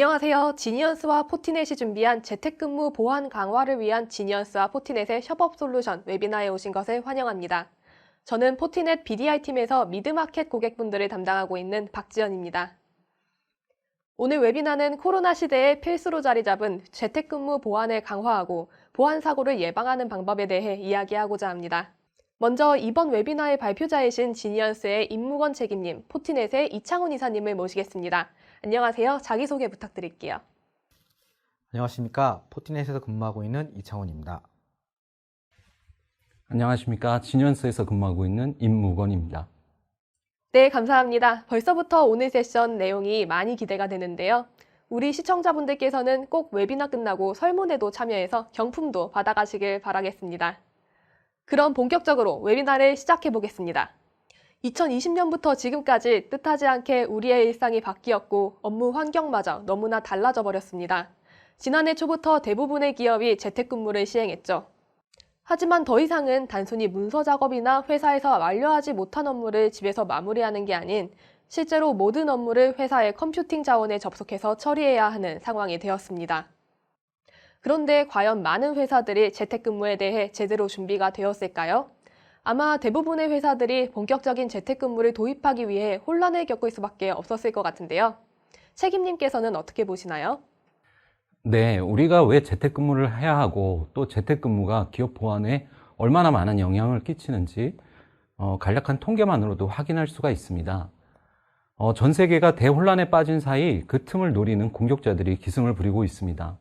안녕하세요. 지니언스와 포티넷이 준비한 재택근무 보안 강화를 위한 지니언스와 포티넷의 협업 솔루션 웨비나에 오신 것을 환영합니다. 저는 포티넷 BDI 팀에서 미드마켓 고객분들을 담당하고 있는 박지연입니다. 오늘 웨비나는 코로나 시대에 필수로 자리 잡은 재택근무 보안을 강화하고 보안 사고를 예방하는 방법에 대해 이야기하고자 합니다. 먼저 이번 웨비나의 발표자이신 지니언스의 임무건 책임님, 포티넷의 이창훈 이사님을 모시겠습니다. 안녕하세요. 자기소개 부탁드릴게요. 안녕하십니까. 포티넷에서 근무하고 있는 이창훈입니다. 안녕하십니까. 지니언스에서 근무하고 있는 임무건입니다. 네, 감사합니다. 벌써부터 오늘 세션 내용이 많이 기대가 되는데요. 우리 시청자분들께서는 꼭 웨비나 끝나고 설문에도 참여해서 경품도 받아가시길 바라겠습니다. 그럼 본격적으로 웨비나를 시작해 보겠습니다. 2020년부터 지금까지 뜻하지 않게 우리의 일상이 바뀌었고 업무 환경마저 너무나 달라져 버렸습니다. 지난해 초부터 대부분의 기업이 재택근무를 시행했죠. 하지만 더 이상은 단순히 문서 작업이나 회사에서 완료하지 못한 업무를 집에서 마무리하는 게 아닌 실제로 모든 업무를 회사의 컴퓨팅 자원에 접속해서 처리해야 하는 상황이 되었습니다. 그런데 과연 많은 회사들이 재택근무에 대해 제대로 준비가 되었을까요? 아마 대부분의 회사들이 본격적인 재택근무를 도입하기 위해 혼란을 겪을 수밖에 없었을 것 같은데요. 책임님께서는 어떻게 보시나요? 네, 우리가 왜 재택근무를 해야 하고 또 재택근무가 기업 보안에 얼마나 많은 영향을 끼치는지 간략한 통계만으로도 확인할 수가 있습니다. 전 세계가 대혼란에 빠진 사이 그 틈을 노리는 공격자들이 기승을 부리고 있습니다.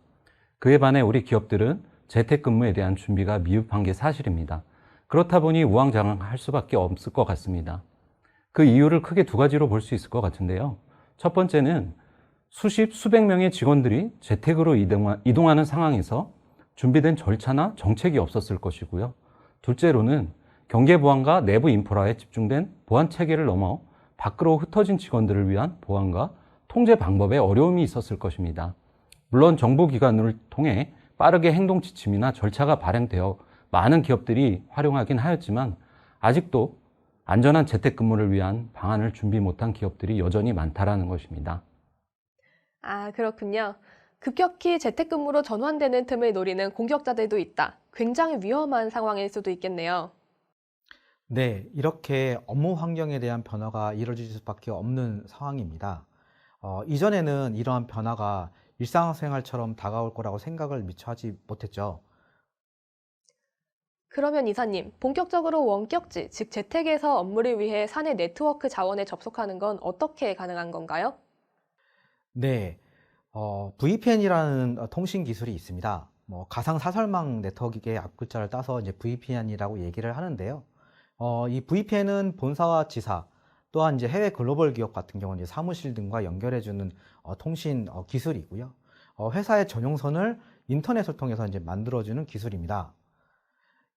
그에 반해 우리 기업들은 재택근무에 대한 준비가 미흡한 게 사실입니다. 그렇다 보니 우왕좌왕할 수밖에 없을 것 같습니다. 그 이유를 크게 두 가지로 볼 수 있을 것 같은데요. 첫 번째는 수백 명의 직원들이 재택으로 이동하는 상황에서 준비된 절차나 정책이 없었을 것이고요. 둘째로는 경계 보안과 내부 인프라에 집중된 보안 체계를 넘어 밖으로 흩어진 직원들을 위한 보안과 통제 방법에 어려움이 있었을 것입니다. 물론 정부 기관을 통해 빠르게 행동 지침이나 절차가 발행되어 많은 기업들이 활용하긴 하였지만 아직도 안전한 재택근무를 위한 방안을 준비 못한 기업들이 여전히 많다라는 것입니다. 아, 그렇군요. 급격히 재택근무로 전환되는 틈을 노리는 공격자들도 있다. 굉장히 위험한 상황일 수도 있겠네요. 네, 이렇게 업무 환경에 대한 변화가 이루어질 수밖에 없는 상황입니다. 이전에는 이러한 변화가 일상생활처럼 다가올 거라고 생각을 미처 하지 못했죠. 그러면 이사님, 본격적으로 원격지, 즉 재택에서 업무를 위해 사내 네트워크 자원에 접속하는 건 어떻게 가능한 건가요? 네, VPN이라는 통신 기술이 있습니다. 가상 사설망 네트워크의 앞글자를 따서 이제 VPN이라고 얘기를 하는데요. 이 VPN은 본사와 지사, 또한 이제 해외 글로벌 기업 같은 경우는 이제 사무실 등과 연결해주는 통신 기술이고요. 회사의 전용선을 인터넷을 통해서 이제 만들어주는 기술입니다.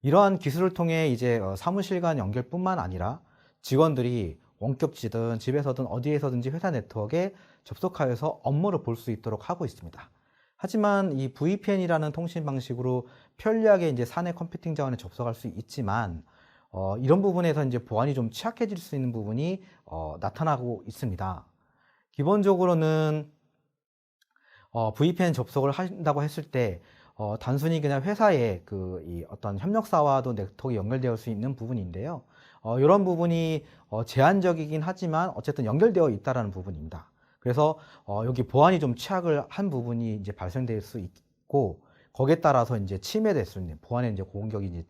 이러한 기술을 통해 이제 사무실 간 연결뿐만 아니라 직원들이 원격지든 집에서든 어디에서든지 회사 네트워크에 접속하여서 업무를 볼 수 있도록 하고 있습니다. 하지만 이 VPN이라는 통신 방식으로 편리하게 이제 사내 컴퓨팅 자원에 접속할 수 있지만 이런 부분에서 이제 보안이 좀 취약해질 수 있는 부분이 나타나고 있습니다. 기본적으로는 VPN 접속을 한다고 했을 때 단순히 그냥 회사의 이 어떤 협력사와도 네트워크에 연결되어 수 있는 부분인데요. 이런 부분이 제한적이긴 하지만 어쨌든 연결되어 있다는 부분입니다. 그래서 여기 보안이 좀 취약을 한 부분이 이제 발생될 수 있고 거기에 따라서 이제 침해될 수 있는 보안에 이제 공격이 이제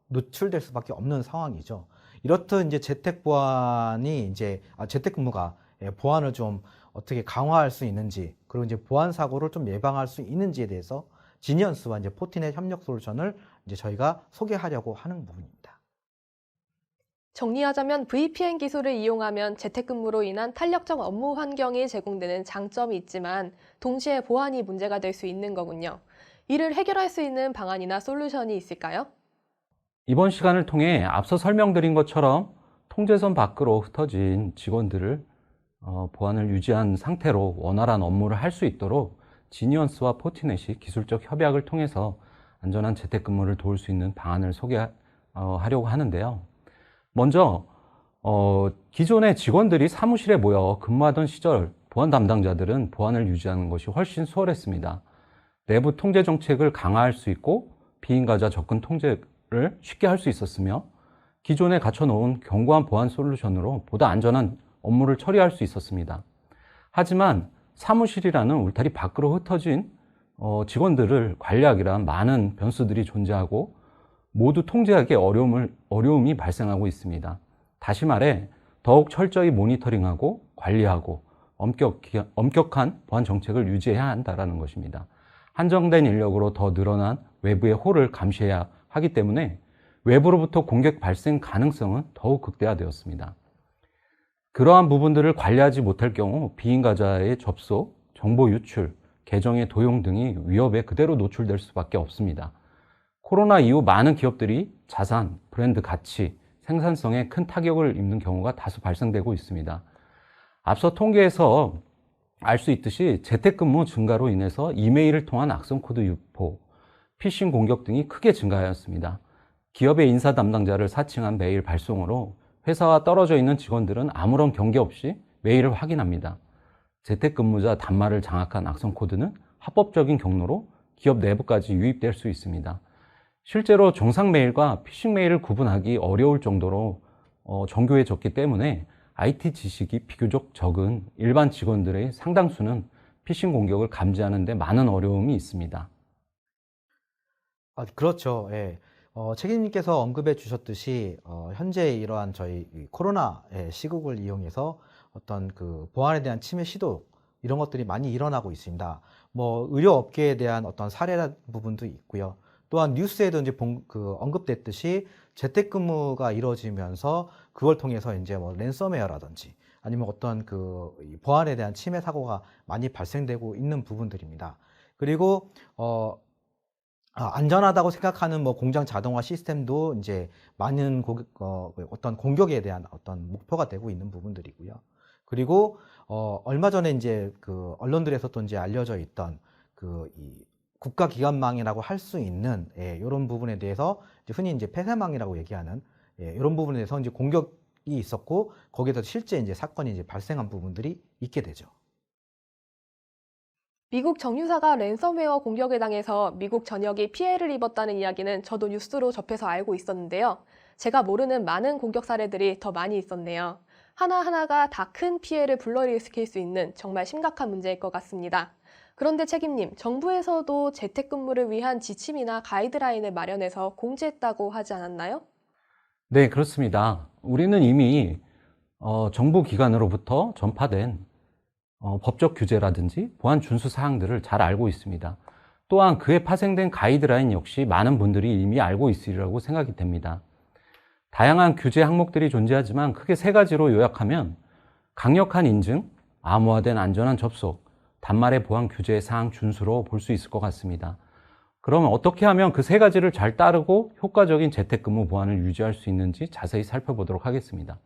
노출될 수밖에 없는 상황이죠. 이렇듯 이제 재택 보안이 이제 재택근무가 보안을 좀 어떻게 강화할 수 있는지 그리고 이제 보안 사고를 좀 예방할 수 있는지에 대해서 지니언스와 이제 포티넷 협력 솔루션을 이제 저희가 소개하려고 하는 부분입니다. 정리하자면 VPN 기술을 이용하면 재택근무로 인한 탄력적 업무 환경이 제공되는 장점이 있지만 동시에 보안이 문제가 될 수 있는 거군요. 이를 해결할 수 있는 방안이나 솔루션이 있을까요? 이번 시간을 통해 앞서 설명드린 것처럼 통제선 밖으로 흩어진 직원들을 보안을 유지한 상태로 원활한 업무를 할 수 있도록 지니언스와 포티넷이 기술적 협약을 통해서 안전한 재택근무를 도울 수 있는 방안을 소개하려고 하는데요. 먼저 기존의 직원들이 사무실에 모여 근무하던 시절 보안 담당자들은 보안을 유지하는 것이 훨씬 수월했습니다. 내부 통제 정책을 강화할 수 있고 비인가자 접근 통제를 쉽게 할 수 있었으며 기존에 갖춰놓은 견고한 보안 솔루션으로 보다 안전한 업무를 처리할 수 있었습니다. 하지만 사무실이라는 울타리 밖으로 흩어진 직원들을 관리하기란 많은 변수들이 존재하고 모두 통제하기에 어려움이 발생하고 있습니다. 다시 말해 더욱 철저히 모니터링하고 관리하고 엄격한 보안 정책을 유지해야 한다는 것입니다. 한정된 인력으로 더 늘어난 외부의 홀을 감시해야 하기 때문에 외부로부터 공격 발생 가능성은 더욱 극대화되었습니다. 그러한 부분들을 관리하지 못할 경우 비인가자의 접속, 정보 유출, 계정의 도용 등이 위협에 그대로 노출될 수밖에 없습니다. 코로나 이후 많은 기업들이 자산, 브랜드 가치, 생산성에 큰 타격을 입는 경우가 다수 발생되고 있습니다. 앞서 통계에서 알 수 있듯이 재택근무 증가로 인해서 이메일을 통한 악성 코드 유포, 피싱 공격 등이 크게 증가하였습니다. 기업의 인사 담당자를 사칭한 메일 발송으로 회사와 떨어져 있는 직원들은 아무런 경계 없이 메일을 확인합니다. 재택근무자 단말을 장악한 악성 코드는 합법적인 경로로 기업 내부까지 유입될 수 있습니다. 실제로 정상 메일과 피싱 메일을 구분하기 어려울 정도로 정교해졌기 때문에 IT 지식이 비교적 적은 일반 직원들의 상당수는 피싱 공격을 감지하는 데 많은 어려움이 있습니다. 그렇죠. 예. 책임님께서 언급해 주셨듯이 현재 이러한 저희 이 코로나의 시국을 이용해서 어떤 그 보안에 대한 침해 시도 이런 것들이 많이 일어나고 있습니다. 뭐 의료 업계에 대한 어떤 사례 부분도 있고요. 또한 뉴스에도 이제 언급됐듯이 재택근무가 이루어지면서 그걸 통해서 이제 뭐 랜섬웨어라든지 아니면 어떤 이 보안에 대한 침해 사고가 많이 발생되고 있는 부분들입니다. 그리고 안전하다고 생각하는 뭐 공장 자동화 시스템도 이제 많은 어떤 공격에 대한 어떤 목표가 되고 있는 부분들이고요. 그리고 얼마 전에 이제 그 언론들에서 또 이제 알려져 있던 이 국가기관망이라고 할 수 있는 이런 부분에 대해서 이제 흔히 이제 폐쇄망이라고 얘기하는 이런 부분에 대해서 이제 공격이 있었고 거기에서 실제 이제 사건이 이제 발생한 부분들이 있게 되죠. 미국 정유사가 랜섬웨어 공격에 당해서 미국 전역이 피해를 입었다는 이야기는 저도 뉴스로 접해서 알고 있었는데요. 제가 모르는 많은 공격 사례들이 더 많이 있었네요. 하나하나가 다 큰 피해를 불러일으킬 수 있는 정말 심각한 문제일 것 같습니다. 그런데 책임님, 정부에서도 재택근무를 위한 지침이나 가이드라인을 마련해서 공지했다고 하지 않았나요? 네, 그렇습니다. 우리는 이미 정부 기관으로부터 전파된 법적 규제라든지 보안 준수 사항들을 잘 알고 있습니다. 또한 그에 파생된 가이드라인 역시 많은 분들이 이미 알고 있으리라고 생각이 됩니다. 다양한 규제 항목들이 존재하지만 크게 세 가지로 요약하면 강력한 인증, 암호화된 안전한 접속, 단말의 보안 규제 사항 준수로 볼 수 있을 것 같습니다. 그러면 어떻게 하면 그 세 가지를 잘 따르고 효과적인 재택근무 보안을 유지할 수 있는지 자세히 살펴보도록 하겠습니다.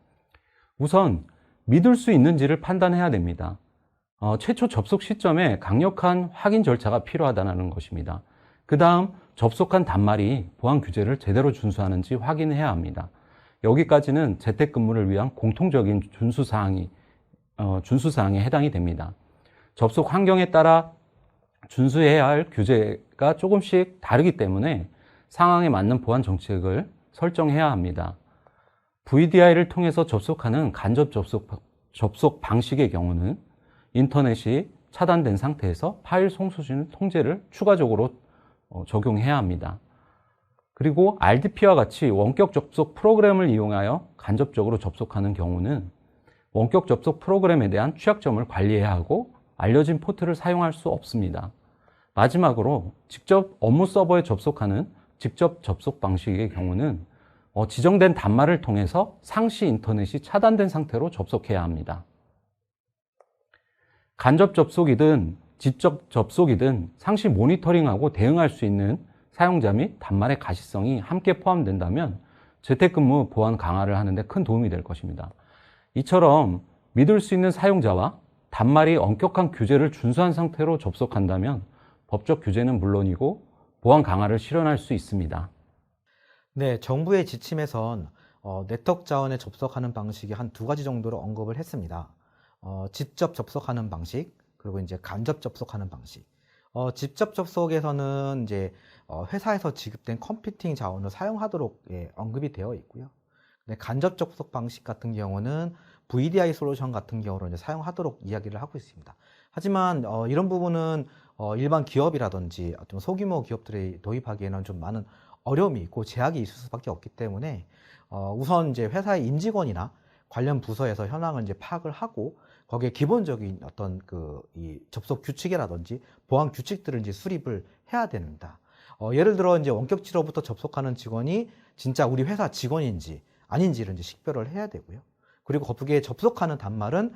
우선 믿을 수 있는지를 판단해야 됩니다. 최초 접속 시점에 강력한 확인 절차가 필요하다는 것입니다. 그 다음 접속한 단말이 보안 규제를 제대로 준수하는지 확인해야 합니다. 여기까지는 재택근무를 위한 공통적인 준수사항에 해당이 됩니다. 접속 환경에 따라 준수해야 할 규제가 조금씩 다르기 때문에 상황에 맞는 보안 정책을 설정해야 합니다. VDI를 통해서 접속하는 간접 접속 방식의 경우는 인터넷이 차단된 상태에서 파일 송수신 통제를 추가적으로 적용해야 합니다. 그리고 RDP와 같이 원격 접속 프로그램을 이용하여 간접적으로 접속하는 경우는 원격 접속 프로그램에 대한 취약점을 관리해야 하고 알려진 포트를 사용할 수 없습니다. 마지막으로 직접 업무 서버에 접속하는 직접 접속 방식의 경우는 지정된 단말을 통해서 상시 인터넷이 차단된 상태로 접속해야 합니다. 간접 접속이든 직접 접속이든 상시 모니터링하고 대응할 수 있는 사용자 및 단말의 가시성이 함께 포함된다면 재택근무 보안 강화를 하는 데 큰 도움이 될 것입니다. 이처럼 믿을 수 있는 사용자와 단말이 엄격한 규제를 준수한 상태로 접속한다면 법적 규제는 물론이고 보안 강화를 실현할 수 있습니다. 네, 정부의 지침에선 네트워크 자원에 접속하는 방식이 한 두 가지 정도로 언급을 했습니다. 직접 접속하는 방식, 그리고 이제 간접 접속하는 방식. 직접 접속에서는 이제 회사에서 지급된 컴퓨팅 자원을 사용하도록 언급이 되어 있고요. 근데 간접 접속 방식 같은 경우는 VDI 솔루션 같은 경우로 이제 사용하도록 이야기를 하고 있습니다. 하지만 이런 부분은 일반 기업이라든지 좀 소규모 기업들이 도입하기에는 좀 많은 어려움이 있고 제약이 있을 수밖에 없기 때문에 우선 이제 회사의 임직원이나 관련 부서에서 현황을 이제 파악을 하고 거기에 기본적인 어떤 이 접속 규칙이라든지 보안 규칙들을 이제 수립을 해야 됩니다. 예를 들어 이제 원격지로부터 접속하는 직원이 진짜 우리 회사 직원인지 아닌지를 이제 식별을 해야 되고요. 그리고 거기에 접속하는 단말은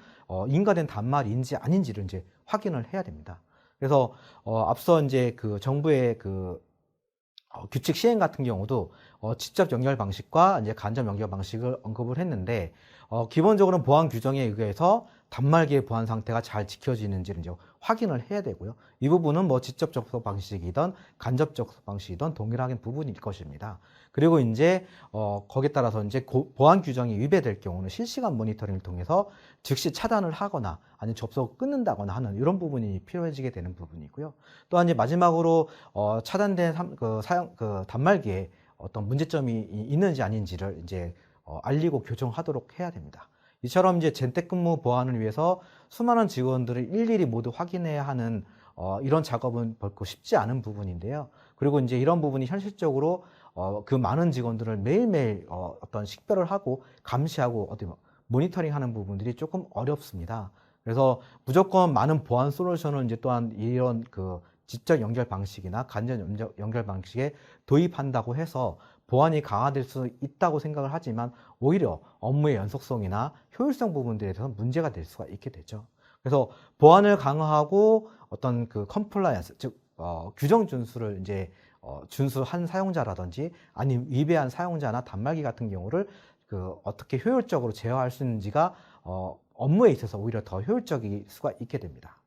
인가된 단말인지 아닌지를 이제 확인을 해야 됩니다. 그래서 앞서 이제 정부의 규칙 시행 같은 경우도 직접 연결 방식과 이제 간접 연결 방식을 언급을 했는데 기본적으로는 보안 규정에 의해서 단말기의 보안 상태가 잘 지켜지는지를 이제 확인을 해야 되고요. 이 부분은 뭐 직접 접속 방식이든 간접 접속 방식이든 동일한 부분일 것입니다. 그리고 이제 거기에 따라서 이제 보안 규정이 위배될 경우는 실시간 모니터링을 통해서 즉시 차단을 하거나 아니면 접속을 끊는다거나 하는 이런 부분이 필요해지게 되는 부분이고요. 또한 이제 마지막으로 차단된 단말기에 어떤 문제점이 있는지 아닌지를 이제 알리고 교정하도록 해야 됩니다. 이처럼 이제 재택근무 보안을 위해서 수많은 직원들을 일일이 모두 확인해야 하는 이런 작업은 결코 쉽지 않은 부분인데요. 그리고 이제 이런 부분이 현실적으로 그 많은 직원들을 매일매일 어떤 식별을 하고 감시하고 모니터링하는 부분들이 조금 어렵습니다. 그래서 무조건 많은 보안 솔루션을 이제 또한 이런 직접 연결 방식이나 간접 연결 방식에 도입한다고 해서 보안이 강화될 수 있다고 생각을 하지만 오히려 업무의 연속성이나 효율성 부분들에 대해서 문제가 될 수가 있게 되죠. 그래서 보안을 강화하고 어떤 컴플라이언스, 즉 규정 준수를 이제 준수한 사용자라든지 아니면 위배한 사용자나 단말기 같은 경우를 어떻게 효율적으로 제어할 수 있는지가 업무에 있어서 오히려 더 효율적일 수가 있게 됩니다.